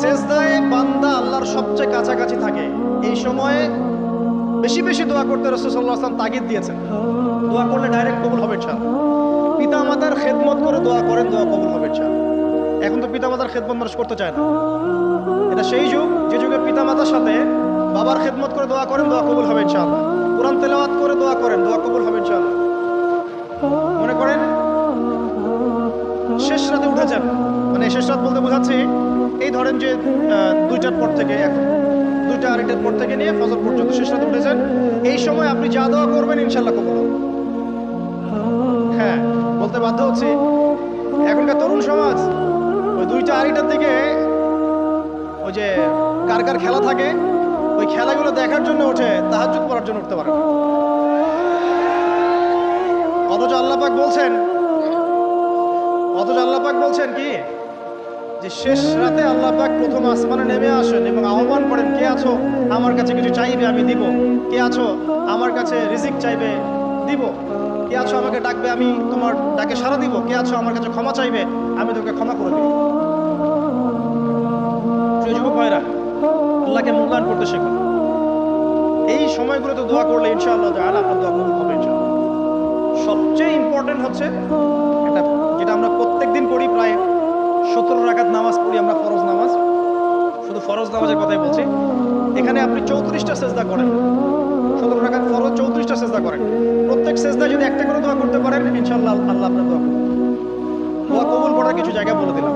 সেজদায় বান্দা আল্লাহর সবচেয়ে কাছাকাছি থাকে। এই সময়ে বেশি বেশি দোয়া করতে রাসূল সাল্লাল্লাহু আলাইহি ওয়াসাল্লাম তাগিদ দিয়েছেন। দোয়া করলে ডাইরেক্ট কবুল হবে ইনশাআল্লাহ। পিতা মাতার খেদমত করে দোয়া করেন, দোয়া কবুল হবে ইনশাআল্লাহ। এখন তো পিতা মাতার খেদমত মানুষ করতে চায় না। এটা সেই যুগ যে যুগে পিতা মাতার সাথে বাবার খেদমত করে দোয়া করেন, দোয়া কবুল হবে ইনশাআল্লাহ। কোরআন তেলাওয়াত করে দোয়া করেন, দোয়া কবুল হবে ইনশাআল্লাহ। মনে করেন শেষ রাতে উঠেছেন, মানে শেষ রাত বলতে বোঝাচ্ছি এই ধরেন যে 2টার পর থেকে 2টা 2:30টার পর থেকে নিয়ে ফজর পর্যন্ত শেষ রাতে উঠেছেন। এই সময় আপনি যা দোয়া করবেন ইনশাআল্লাহ কবুল হবে। হ্যাঁ, বলতে বাধ্য হচ্ছি এখনকার তরুণ সমাজ ওই 2টা 2:30টার দিকে ওই যে কার কার খেলা থাকে ওই খেলাগুলো দেখার জন্য ওঠে, তাহাজ্জুদ পড়ার জন্য উঠতে পারে না। অথচ আল্লাহ পাক বলছেন কি যে শেষ রাতে আল্লাহ পাক প্রথম আসমানে নেমে আসেন এবং আহ্বান করেন, কে আছো আমার কাছে কিছু চাইবে আমি দিব, কে আছো আমার কাছে রিজিক চাইবে দিব, কে আছো আমাকে ডাকবে আমি তোমার ডাকে সাড়া দিব, কে আছো আমার কাছে ক্ষমা চাইবে আমি তোকে ক্ষমা করে দিব। প্রিয় যুবক ভাইরা, আল্লাহকে মূল্যায়ন করতে শেখুন। এই সময়গুলোতে দোয়া করলে ইনশাআল্লাহ তাআলা আপনার দোয়া কবুল হবে ইনশাআল্লাহ। সবচেয়ে ইম্পর্টেন্ট হচ্ছে এটা, যেটা আমরা প্রত্যেকদিন পড়ি, প্রায় 17 রাকাত নামাজ পড়ি আমরা, ফরজ নামাজ। শুধু ফরজ নামাজের কথাই বলছি। এখানে আপনি 34টা সেজদা করেন, 17 রাকাত ফরজ, 34টা সেজদা করেন। প্রত্যেক সেজদা যদি একটা করে দোয়া করতে পারেন ইনশাআল্লাহ আল্লাহ আপনার দোয়া কবুল করার কিছু জায়গা বলে দিলাম।